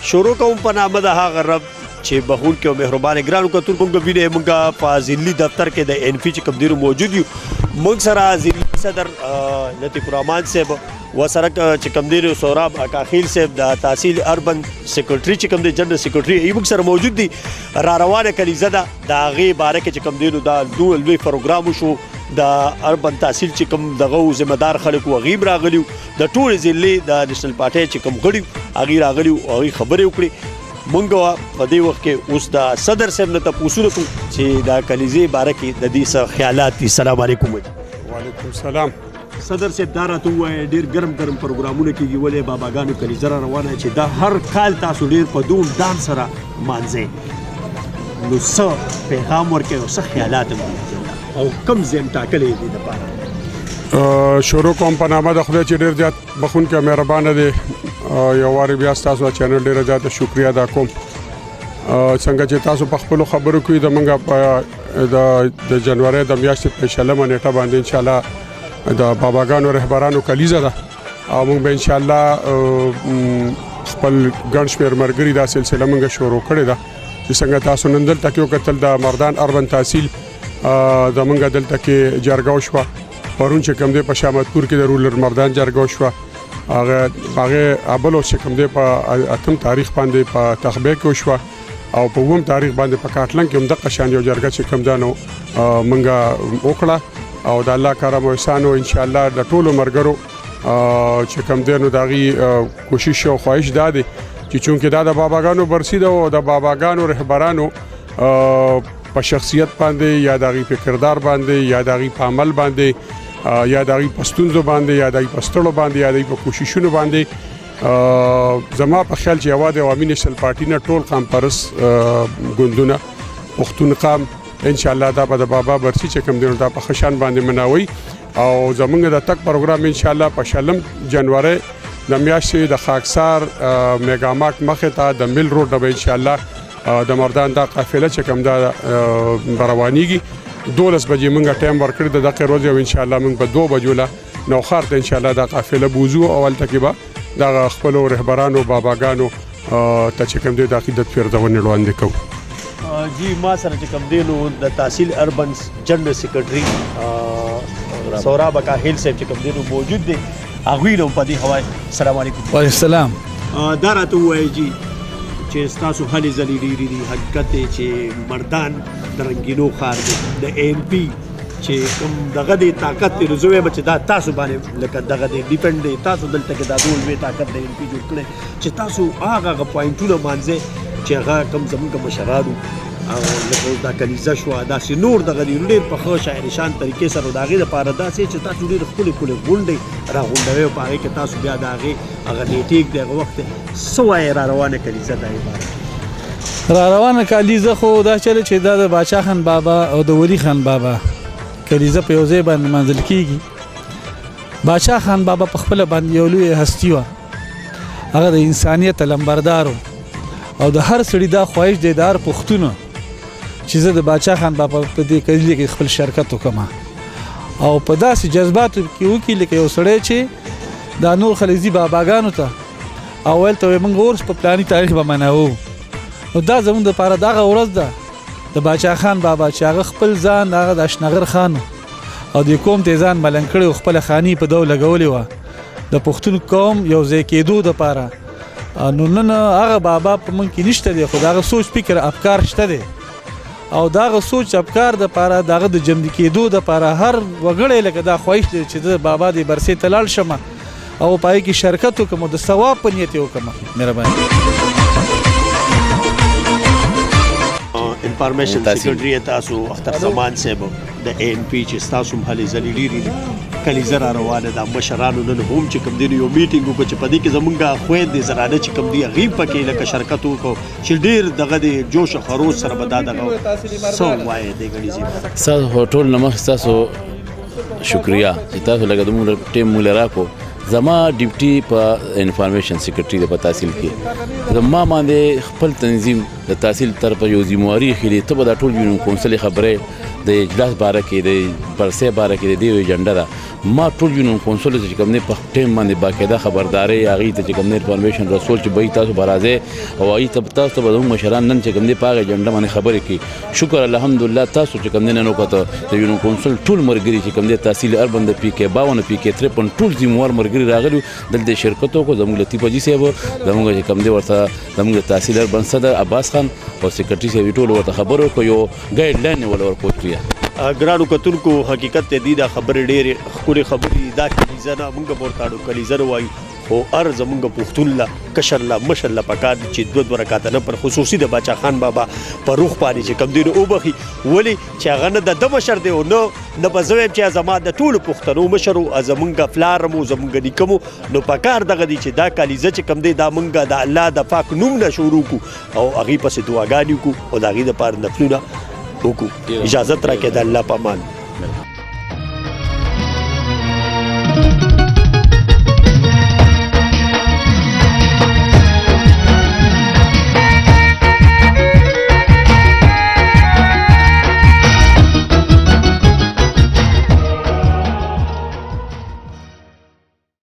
شروع کوم په نامه د هغه رب چې بخښونکی او مهربان ګرانو کتونکو موږ وینئ موږ په ضلعي دفتر کې د ان پي چې کوم دی موجود یو موږ سره ضلعي صدر لطیف الرحمان صاحب وسره چې کوم دی سوراب اکاخیل صاحب د تحصیل اربن سیکرټري چې کوم دی جنرال سیکرټري ای موږ سره موجود دي را روانه کلیزه ده د هغې باره کې چې کوم دی دا لوی پروګرام شو د اربن تحصیل چې کوم دغه ذمہ دار خلک و غیب راغلیو د ټول ضلع د نېشنل پارټۍ چې کوم غړي هغې راغلیو هغې خبرې وکړې مونږ په دې وخت کې اوس د صدر صاحب نه تپوسونه کوو چې د کلیزې باره کې د دې څه خیالات دي. سلام علیکم. وعلیکم السلام. صدر صاحب دا راته ووایه ډېر ګرم پروګرامونه کېږي ولې باباګانو کلیزه را روانه چې دا هر کال تاسو ډېر په دوم دام سره مانځئ نو څه پیغام ورکوي او څه خیالات او کوم ځای ټاکلی دي دپاره شروع کوم په نامه د خدای چې ډېر زیات بخښونکی او مهربانه دی یو وارې بیا ستاسو چینل ډېره زیاته شکریه ادا کوم څنګه چې تاسو په خپلو خبرو کې زموږ په د جنوري د میاشتې په 16مه نیټه باندې انشاءالله د باباګانو رهبرانو کلیزه ده او موږ به انشاءالله خپل ګڼ شمېر ملګري دا سلسله موږ شروع کړې ده چې څنګه تاسو نن دلته کې وکتل د مردان اربن تحصیل زموږ دلته کې جرګه وشوه پرون چې کوم دی په شامتپور کې د رولر مردان جرګه وشوه هغه ابلو چې کوم دی په 8 تاریخ باندې په تخبه کې وشوه او په 9 تاریخ باندې په کاټلن کې هم د قشان یو جرګه چې کوم دانو منګه وکړه او د الله کرم او احسان او ان شاء الله د ټولو مرګرو چې کوم دی نو داغي کوشش او خواهش دادي چې چونکه دا د باباګانو برسي ده او د باباګانو رهبرانو په شخصیت باندې یا داغي په کردار باندې یا داغي په عمل باندې یا داغي پښتونزو باندې یا داغي پښتړو باندې یا داغي په کوششونو باندې زما په خیال چې اواز عوامي نېشنل پارټي نه ټول قام پرس ګوندونه پښتون قام ان شاء الله دا د بابا برسي چې کوم دی دا په خشان باندې مناوي او زمونږ د تک پروګرام ان شاء الله په 16 جنوري د میاشتې د خاکسار میګاماک مخه ته د مل روډ د ان شاء الله د مردان دا قافله چې کوم دا روانيږي 12 بجې مونږه ټایم ورکړی د دغه ورځې او ان شاء الله مونږ په 2 بجو لا نوخار ته ان شاء الله دا قافله بوزو اول تکبه دا خپل رهبرانو باباګانو ته چې کوم دی د عقیدت پیرځونه وړاندې کوو. جی ما سره چې کوم دی نو د تحصیل اربن جنرال سیکرټري سوراب اکاخیل صاحب چې کوم دی نو موجود دی هغوی نو په دې حواله. السلام علیکم. وعلیکم السلام. دا راته ووایي جی چې ستاسو هلې ځلې ډېرې دي حقیقت دی چې مردان د رنګینو ښار دی د ان پي چې کوم دغه دی طاقت دی نو زه وایم چې دا تاسو باندې لکه دغه دی ډیپنډ دی تاسو دلته کې دا ډول لوی طاقت د ان پي جوړ کړی چې تاسو هغه پوینټونه مانځئ چې هغه کوم زموږ مشرانو او لکه دا کلیزه شوه داسې نور دغه دی ډېر په ښه شاعرشان طریقې سره د هغې دپاره داسې چې تاسو ډېر ښکلې ښکلې غونډې راغونډوئ او په هغې کې تاسو بیا د هغې هغه نیټې د هغه وخت څه وایې را روانه کلیزه دا عبارت را روانه کلیزه خو دا چله چې دا د باچا خان بابا او د ولی خان بابا کلیزه په یو ځای باندې منځل کېږي. باچا خان بابا په خپله باندې یو لوی هستي وه هغه د انسانیت لمبردار او د هر سړي دا خواهش دی د هر پښتون چې زه د باچا خان بابا په دې کلیزه کې خپل شرکت وکړم او په داسې جذباتو کې وکړي لکه یو سړی چې دا نور خلک ځي باباګانو ته او ویل ته موږ اوس په پلاني تاریخ به مناوو نو دا زموږ دپاره دغه ورځ ده د باچا خان بابا چې هغه خپل ځان هغه د اشنغر خان او د قوم ته ځان ملنګ کړی او خپله خاني په دو لګولې وه د پښتون قوم یو ځای کېدو دپاره نو نن هغه بابا په موږ کې نشته دی خو د هغه سوچ فکر افکار شته دی او داغه سوچ افکار د پاره داغه د جمع کېدو د پاره هر وګړی لکه دا خواهش دی چې د بابا د برسې ته لاړ شم او پای کې شرکت وکم د ثواب په نیت وکم. مهرباني. انفارمیشن سیکرټري تاسو اختر زمان صاحب د ان پي چې تاسو هم هلې ځلې ډېرې دي کلیزه را روانه ده مشرانو نن هم چې کوم دی یو میټینګ وکړو چې په دې کې زمونږ خویندې زنانه چې کوم دی هغې پکې لکه شرکت وکړو چې ډېر دغه دی جوش او خروش سره به دا دغه څه وایې دې کلیزې ستاسو ټول نه مخکې ستاسو شکریه چې تاسو لکه زموږ ټیم موږ راکړو زما ډیپټي په انفارمیشن سیکرټري د په تحصیل کې زما باندې خپل تنظیم د تحصیل طرف یو ذمہواری خېلې ته به دا ټول یونین کونسل خبره د اجلاس باره کې د پرسې باره کې د دې ایجنډا ده ما ټول یونین کونسل چې کوم نه په ټیم باندې باقاعده خبرداري هغه ته چې کوم نه انفارمیشن رسول چې به تاسو برازه او هغه ته تاسو به مشران نن چې کوم نه پاغه ایجنډا باندې خبرې کی شکر الحمدلله تاسو چې کوم نه نو کوته د یونین کونسل ټول مرګري چې کوم نه تحصیل اربند پی کې 52 پی کې 53 ټول ذمہوار مرګري راغلي دلته شرکتو کو زموږ لطیف جی صاحب زموږ چې کوم دی ورته زموږ تحصیل اربند صدر عباس خان او سیکریټری صاحب ټول ورته خبرو کو یو ګایډ لاین ولور کوټیا ګرانو کتونکو حقیقت ته دی دا خبرې ډېرې ښکلې خبرې دا کلیزه نه موږ ورته کلیزه وایو خو هر زمونږ پښتون له کشر له مشر له پکار دي چې دوه رکعاته نه پر خصوصي د باچا خان بابا په روح باندې چې کم دی نو وبخي ولې چې هغه نه د مشر دی او نه به زه وایم چې زما د ټولو پښتنو مشر او زمونږ پلار مو زمونږ نیکه مو نو پکار دغه دی چې دا کلیزه چې کم دی دا مونږ د الله د پاک نوم نه شروع کو او هغې پسې دعاګانې وکړو او د هغې دپاره نفلونه وکړو اجازت راکړئ د الله په امان